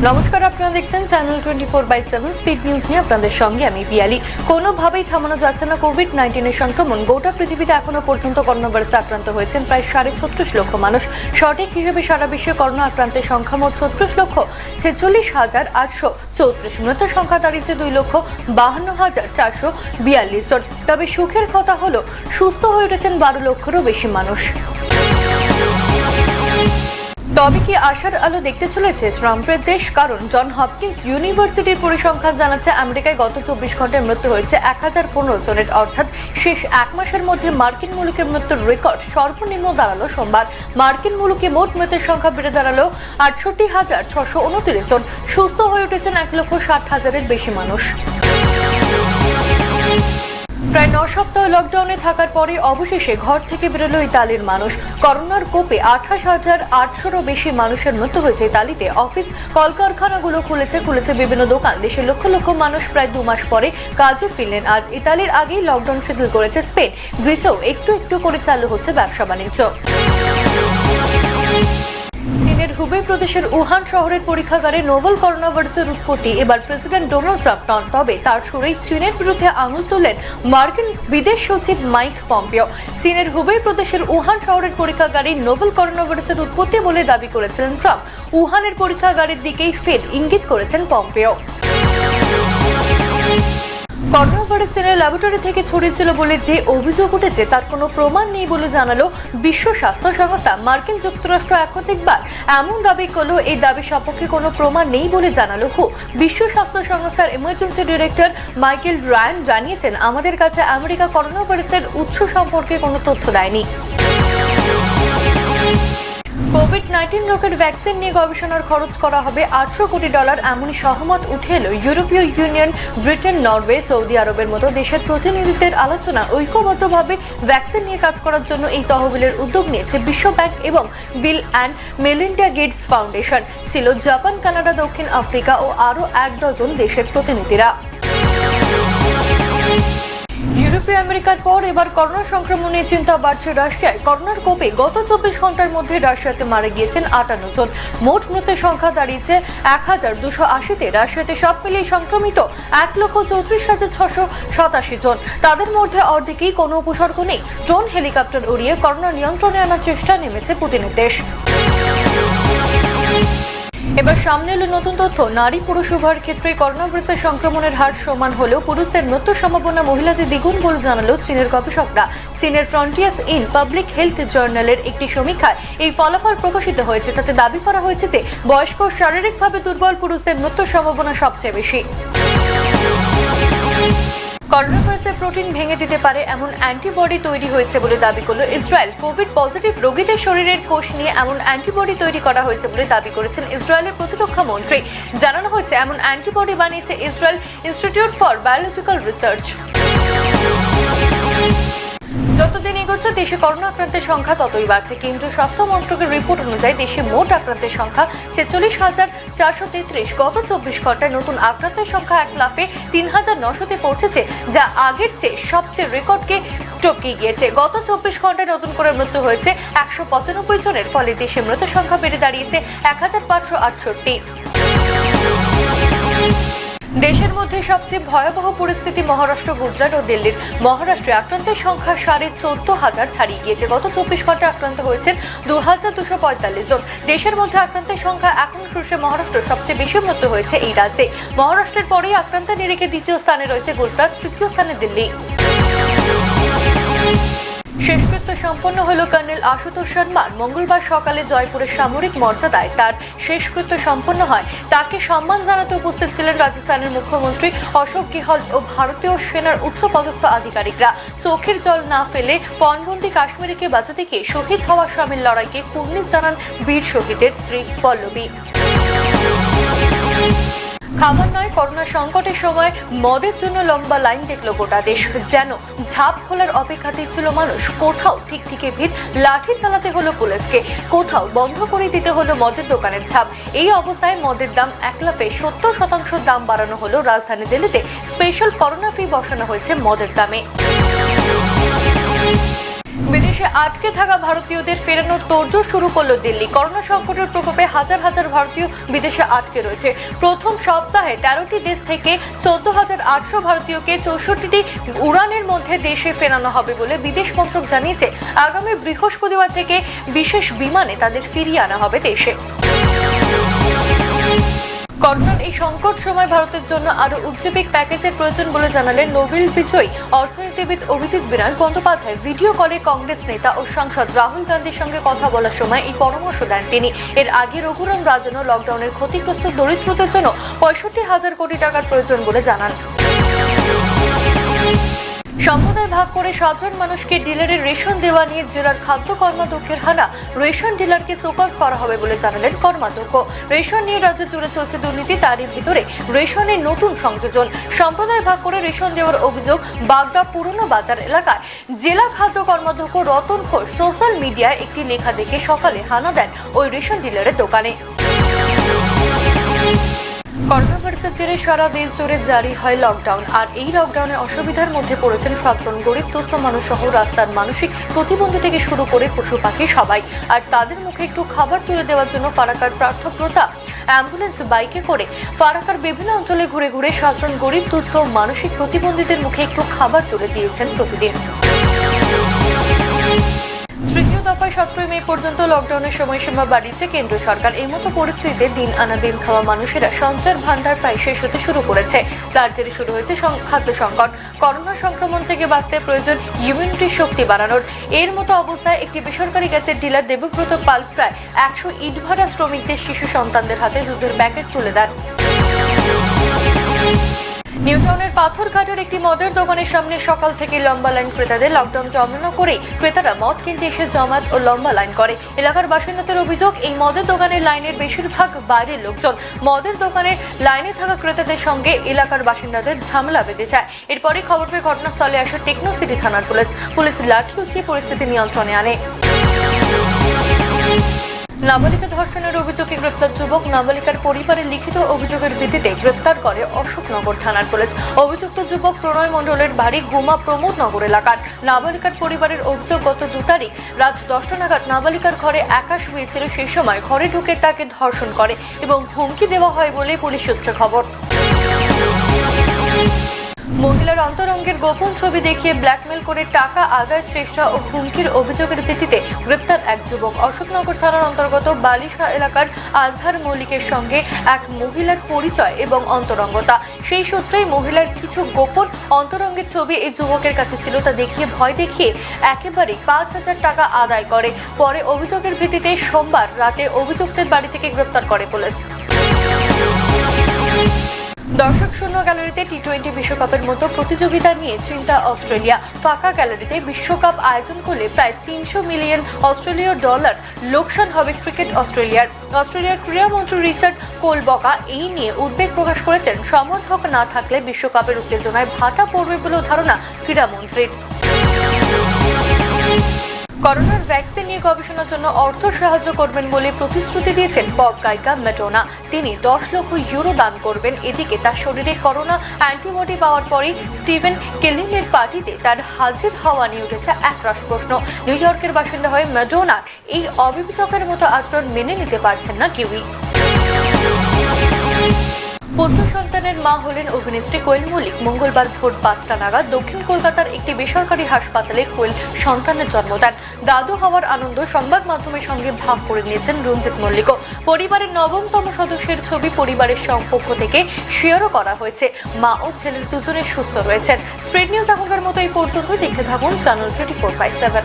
নমস্কার, আপনারা দেখছেন চ্যানেল 24/7 স্পিড নিউজ নিয়ে আপনাদের সঙ্গে আমি পিয়ালি। কোনোভাবেই থামানো যাচ্ছে না কোভিড-19 এর সংক্রমণ। গোটা পৃথিবীতে এখনো পর্যন্ত করোনা ভাইরাসে আক্রান্ত হয়েছেন প্রায় 36.5 লক্ষ মানুষ। সঠিক হিসেবে সারা বিশ্বে করোনা আক্রান্তের সংখ্যা মোট 36,46,834। মৃতের সংখ্যা দাঁড়িয়েছে 2,52,442 জন। তবে সুখের কথা হলো সুস্থ হয়ে উঠেছেন 12 লক্ষেরও বেশি মানুষ। তবে কি আশার আলো দেখতে চলেছে ট্রাম্পের দেশ? কারণ জন হপকিন্স ইউনিভার্সিটির পরিসংখ্যান জানাচ্ছে আমেরিকায় গত 24 ঘন্টায় মৃত্যু হয়েছে 1015 জনের। অর্থাৎ শেষ এক মাসের মধ্যে মার্কিন মুলুকে মৃত্যুর রেকর্ড সর্বনিম্ন দাঁড়ালো সোমবার। মার্কিন মুলুকে মোট মৃতের সংখ্যা বেড়ে দাঁড়ালো 68,629 জন। সুস্থ হয়ে উঠেছেন 1,60,000-এর বেশি মানুষ। প্রায় 9 সপ্তাহ লকডাউনে থাকার পরে অবশেষে ঘর থেকে বেরোলো ইতালির মানুষ। করোনার কোপে 28,800-রও বেশি মানুষের মৃত্যু হয়েছে ইতালিতে। অফিস কলকারখানাগুলো খুলেছে বিভিন্ন দোকান। দেশের লক্ষ লক্ষ মানুষ প্রায় 2 মাস পরে কাজে ফিরলেন আজ। ইতালির আগেই লকডাউন শিথিল করেছে স্পেন। গ্রিসেও একটু একটু করে চালু হচ্ছে ব্যবসা বাণিজ্য। চীনের হুবেই প্রদেশের উহান শহরের পরীক্ষাগারে নোভেল করোনা ভাইরাসের উৎপত্তি। এবার প্রেসিডেন্ট ডোনাল্ড ট্রাম্প নন, তবে তার সুরেই চীনের বিরুদ্ধে আঙুল তোলেন মার্কিন বিদেশ সচিব মাইক পম্পিও। চীনের হুবেই প্রদেশের উহান শহরের পরীক্ষাগারে নোভেল করোনা ভাইরাসের উৎপত্তি বলে দাবি করেছিলেন ট্রাম্প। উহানের পরীক্ষাগারের দিকেই ফের ইঙ্গিত করেছেন পম্পিও। করোনা ভাইরাস চীনের ল্যাবরেটরি থেকে ছড়িয়েছিল বলে যে অভিযোগ উঠেছে তার কোনো প্রমাণ নেই বলে জানালো বিশ্ব স্বাস্থ্য সংস্থা। মার্কিন যুক্তরাষ্ট্র একাধিকবার এমন দাবি করলো, এই দাবি সপক্ষে কোনো প্রমাণ নেই বলে জানালো হু। বিশ্ব স্বাস্থ্য সংস্থার এমার্জেন্সি ডিরেক্টর মাইকেল রায়ান জানিয়েছেন, আমাদের কাছে আমেরিকা করোনা ভাইরাসের উৎস সম্পর্কে কোনো তথ্য দেয়নি। কোভিড-19 রোগের ভ্যাকসিন নিয়ে গবেষণার খরচ করা হবে $800 কোটি। এমনই সহমত উঠে এলো ইউরোপীয় ইউনিয়ন, ব্রিটেন, নরওয়ে, সৌদি আরবের মতো দেশের প্রতিনিধিদের আলোচনা। ঐক্যবদ্ধভাবে ভ্যাকসিন নিয়ে কাজ করার জন্য এই তহবিলের উদ্যোগ নিয়েছে বিশ্ব ব্যাংক এবং Bill and Melinda Gates foundation. ছিল জাপান, কানাডা, দক্ষিণ আফ্রিকা ও আরও 1 ডজন দেশের প্রতিনিধিরা। ইউরোপীয় আমেরিকার পর এবার করোনা সংক্রমণে চিন্তা বাড়ছে রাশিয়ায়। করোনার কোপে গত 24 ঘন্টার মধ্যে রাশিয়াতে মারা গিয়েছেন 58 জন। মোট মৃতের সংখ্যা দাঁড়িয়েছে 1,280-তে। রাশিয়াতে সব মিলিয়ে সংক্রমিত 1,34,687 জন। তাদের মধ্যে অর্ধেকই কোনো উপসর্গ নেই। ড্রোন, হেলিকপ্টার উড়িয়ে করোনা নিয়ন্ত্রণে আনার চেষ্টা নেমেছে পুতিনের দেশ। এবার সামনে এলো নতুন তথ্য। নারী পুরুষ উভয়ের ক্ষেত্রে করোনা ভাইরাসের সংক্রমণের হার সমান হলেও পুরুষদের মৃত্যুর সম্ভাবনা মহিলাদের দ্বিগুণ বলে জানালো চীনের গবেষকরা। চীনের ফ্রন্টিয়ার্স ইন পাবলিক হেলথ জার্নালের একটি সমীক্ষায় এই ফলাফল প্রকাশিত হয়েছে। তাতে দাবি করা হয়েছে যে বয়স্ক, শারীরিকভাবে দুর্বল পুরুষদের মৃত্যুর সম্ভাবনা সবচেয়ে বেশি। করোনা ভাইরাসের প্রোটিন ভেঙে দিতে পারে এমন অ্যান্টিবডি তৈরি হয়েছে বলে দাবি করল ইসরায়েল। কোভিড পজিটিভ রোগীদের শরীরের কোষ নিয়ে এমন অ্যান্টিবডি তৈরি করা হয়েছে বলে দাবি করেছেন ইসরায়েলের প্রতিরক্ষা মন্ত্রী। জানানো হয়েছে এমন অ্যান্টিবডি বানিয়েছে Israel institute for biological research. যতদিন এগোচ্ছে দেশে করোনা আক্রান্তের সংখ্যা ততই বাড়ছে। কেন্দ্রীয় স্বাস্থ্য মন্ত্রকের রিপোর্ট অনুযায়ী দেশে মোট আক্রান্তের সংখ্যা 46,433। গত 24 ঘন্টায় নতুন আক্রান্তের সংখ্যা 1,03,900-তে পৌঁছেছে, যা আগের চেয়ে সবচেয়ে রেকর্ডকে টপকে গিয়েছে। গত 24 ঘন্টায় নতুন করে মৃত্যু হয়েছে 195 জনের। ফলে দেশে মৃতের সংখ্যা বেড়ে দাঁড়িয়েছে 1,568। দেশের মধ্যে সবচেয়ে ভয়াবহ পরিস্থিতি মহারাষ্ট্র, গুজরাট ও দিল্লির। মহারাষ্ট্রে আক্রান্তের সংখ্যা 14,500 ছাড়িয়ে গিয়েছে। গত 24 ঘন্টায় আক্রান্ত হয়েছেন 2,245 জন। দেশের মধ্যে আক্রান্তের সংখ্যা এখনো শীর্ষে মহারাষ্ট্র। সবচেয়ে বেশি মৃত্যু হয়েছে এই রাজ্যে। মহারাষ্ট্রের পরেই আক্রান্তের নিরিখে দ্বিতীয় স্থানে রয়েছে গুজরাট, তৃতীয় স্থানে দিল্লি। শেষকৃত্য সম্পন্ন হলো কর্নেল আশুতোষ শর্মার। মঙ্গলবার সকালে জয়পুরের সামরিক মর্যাদায় তার শেষকৃত্য সম্পন্ন হয়। তাকে সম্মান জানাতে উপস্থিত ছিলেন রাজস্থানের মুখ্যমন্ত্রী অশোক গেহলট ও ভারতীয় সেনার উচ্চপদস্থ আধিকারিকরা। চোখের জল না ফেলে পণবন্দী কাশ্মীরিকে বাঁচাতে গিয়ে শহীদ হওয়া স্বামীর লড়াইকে কুর্নিশ জানান বীর শহীদের স্ত্রী পল্লবী। খাবার নয়, করোনা সংকটের সময় মদের জন্য লম্বা লাইন দেখলো গোটা দেশ। যেন ঝাঁপ খোলার অপেক্ষাতেই ছিল মানুষ। কোথাও ঠিক ভিড়, লাঠি চালাতে হলো পুলিশকে, কোথাও বন্ধ করে দিতে হলো মদের দোকানের ঝাঁপ। এই অবস্থায় মদের দাম এক লাফে 70% দাম বাড়ানো হলো রাজধানী দিল্লিতে। স্পেশাল করোনা ফি বসানো হয়েছে মদের দামে। বিদেশে আটকে থাকা ভারতীয়দের ফেরানোর তোড়জোড় শুরু করলো দিল্লি। করোনা সংকটের প্রকোপে হাজার হাজার ভারতীয় বিদেশে আটকে রয়েছে। প্রথম সপ্তাহে 13টি দেশ থেকে 14,800 ভারতীয়কে 64টি উড়ানের মধ্যে দেশে ফেরানো হবে বলে বিদেশ মন্ত্রক জানিয়েছে। আগামী বৃহস্পতিবার থেকে বিশেষ বিমানে তাদের ফিরিয়ে আনা হবে দেশে। করোনার এই সংকট সময় ভারতের জন্য আরো উজ্জীবিক প্যাকেজের প্রয়োজন বলে জানালেন নোবেল বিজয়ী অর্থনীতিবিদ অভিজিৎ বিনাশ বন্দ্যোপাধ্যায়। ভিডিও কলে কংগ্রেস নেতা ও সাংসদ রাহুল গান্ধীর সঙ্গে কথা বলার সময় এই পরামর্শ দেন তিনি। এর আগে রঘুরাম রাজনও লকডাউনের ক্ষতিগ্রস্ত দরিদ্রদের জন্য 65,000 কোটি টাকার প্রয়োজন বলে জানান। সম্প্রদায় ভাগ করে সাধারণ মানুষকে ডিলারের রেশন দেওয়া নিয়ে জেলার খাদ্য কর্মাধ্যক্ষের হানা। রেশন ডিলারকে শোকজ করা হবে বলে জানালেন কর্মাধ্যক্ষ। রেশন নিয়ে রাজ্য জুড়ে চলছে দুর্নীতি, তারই ভিতরে রেশনের নতুন সংযোজন। সম্প্রদায় ভাগ করে রেশন দেওয়ার অভিযোগ বাগদা পুরনো বাজার এলাকায়। জেলা খাদ্য কর্মাধ্যক্ষ রতন ঘোষ সোশ্যাল মিডিয়ায় একটি লেখা দেখে সকালে হানা দেন ওই রেশন ডিলারের দোকানে। করোনা ভাইরাসের জেরে সারা দেশ জুড়ে জারি হয় লকডাউন। আর এই লকডাউনে অসুবিধার মধ্যে পড়েছেন সাধারণ গরিব দুস্থ মানুষ সহ রাস্তার মানসিক প্রতিবন্ধী থেকে শুরু করে পশু পাখি সবাই। আর তাদের মুখে একটু খাবার তুলে দেওয়ার জন্য ফারাক্কার প্রার্থপ্রতা অ্যাম্বুলেন্স বাইকে করে ফারাক্কার বিভিন্ন অঞ্চলে ঘুরে ঘুরে সাধারণ গরিব দুস্থ মানসিক প্রতিবন্ধীদের মুখে একটু খাবার তুলে দিয়েছেন প্রতিদিন। তৃতীয় দফায় 17 মে পর্যন্ত লকডাউনের সময়সীমা বাড়িয়েছে কেন্দ্র সরকার। এই মতো পরিস্থিতিতে দিন আনা দিন খাওয়া মানুষেরা সঞ্চয়ের ভান্ডার প্রায় শেষ হতে শুরু করেছে। তার জেরে শুরু হয়েছে খাদ্য সংকট। করোনা সংক্রমণ থেকে বাঁচতে প্রয়োজন ইমিউনিটি শক্তি বাড়ানোর। এর মতো অবস্থায় একটি বেসরকারি গ্যাসের ডিলার দেবব্রত পাল প্রায় 100 ইটভাটা শ্রমিকদের শিশু সন্তানদের হাতে দুধের প্যাকেট তুলে দেন। নিউটাউনের পাথরঘাটের একটি মদের দোকানের সামনে সকাল থেকে লম্বা লাইন। ক্রেতাদের লকডাউনকে অমান্য করে ক্রেতারা মদ কিনতে এসে জমায়েত ও লম্বা লাইন করে। এলাকার বাসিন্দাদের অভিযোগ, এই মদের দোকানের লাইনের বেশিরভাগ বাইরের লোকজন। মদের দোকানের লাইনে থাকা ক্রেতাদের সঙ্গে এলাকার বাসিন্দাদের ঝামেলা বেঁধে যায়। এরপরই খবর পেয়ে ঘটনাস্থলে আসে টেকনো সিটি থানার পুলিশ লাঠি উঁচিয়ে পরিস্থিতি নিয়ন্ত্রণে আনে। নাবালিকা ধর্ষণের অভিযোগে গ্রেপ্তার যুবক। নাবালিকার পরিবারের লিখিত অভিযোগের ভিত্তিতে গ্রেপ্তার করে অশোকনগর থানার পুলিশ। অভিযুক্ত যুবক প্রণয় মণ্ডলের বাড়ি গুমা প্রমোদনগর এলাকার। নাবালিকার পরিবারের অভিযোগ, গত 2 তারিখ রাত 10টা নাগাদ নাবালিকার ঘরে একা শুয়েছিল। সেই সময় ঘরে ঢুকে তাকে ধর্ষণ করে এবং হুমকি দেওয়া হয় বলে পুলিশ সূত্রে খবর। মহিলার অন্তরঙ্গের গোপন ছবি দেখিয়ে ব্ল্যাকমেল করে টাকা আদায়ের চেষ্টা ও হুমকির অভিযোগের ভিত্তিতে গ্রেপ্তার এক যুবক। অশোকনগর থানার অন্তর্গত বালিশা এলাকার আজহার মল্লিকের সঙ্গে এক মহিলার পরিচয় এবং অন্তরঙ্গতা। সেই সূত্রেই মহিলার কিছু গোপন অন্তরঙ্গের ছবি এই যুবকের কাছে ছিল। তা দেখিয়ে ভয় দেখিয়ে একেবারে 5,000 টাকা আদায় করে। পরে অভিযোগের ভিত্তিতে সোমবার রাতে অভিযুক্তের বাড়ি থেকে গ্রেপ্তার করে পুলিশ। দর্শক শূন্য গ্যালারিতে টি20 বিশ্বকাপের মতো প্রতিযোগিতা নিয়ে চিন্তা অস্ট্রেলিয়া। ফাঁকা গ্যালারিতে বিশ্বকাপ আয়োজন করলে প্রায় 300 মিলিয়ন অস্ট্রেলীয় ডলার লোকসান হবে ক্রিকেট অস্ট্রেলিয়ার। অস্ট্রেলিয়ার ক্রীড়ামন্ত্রী রিচার্ড কোলবকা এই নিয়ে উদ্বেগ প্রকাশ করেছেন। সমর্থক না থাকলে বিশ্বকাপের উত্তেজনায় ভাটা পড়বে বলেও ধারণা ক্রীড়ামন্ত্রীর। করোনার ভ্যাকসিন নিয়ে গবেষণার জন্য অর্থ সাহায্য করবেন বলে প্রতিশ্রুতি দিয়েছেন পপ গায়িকা ম্যাডোনা। তিনি 10 লক্ষ ইউরো দান করবেন। এদিকে তার শরীরে করোনা অ্যান্টিবডি পাওয়ার পরই স্টিভেন কেলিনের পার্টিতে তার হাজির হওয়া নিয়ে উঠেছে একরাশ প্রশ্ন। নিউ ইয়র্কের বাসিন্দা হয়ে ম্যাডোনার এই অবিবেচকের মতো আচরণ মেনে নিতে পারছেন না কেউই। পুত্র সন্তানের মা হলেন অভিনেত্রী কোয়েল মল্লিক। মঙ্গলবার ভোর 5টা নাগাদ দক্ষিণ কলকাতার একটি বেসরকারি হাসপাতালে কোয়েল সন্তানের জন্ম দেন। দাদু হওয়ার আনন্দ সংবাদ মাধ্যমের সঙ্গে ভাগ করে নিয়েছেন রঞ্জিত মল্লিকও। পরিবারের 9তম সদস্যের ছবি পরিবারের পক্ষ থেকে শেয়ারও করা হয়েছে। মা ও ছেলের দুজনে সুস্থ রয়েছেন। স্প্রেড নিউজ এখনকার মতো এই পর্যন্ত। দেখতে থাকুন চ্যানেল 24/7।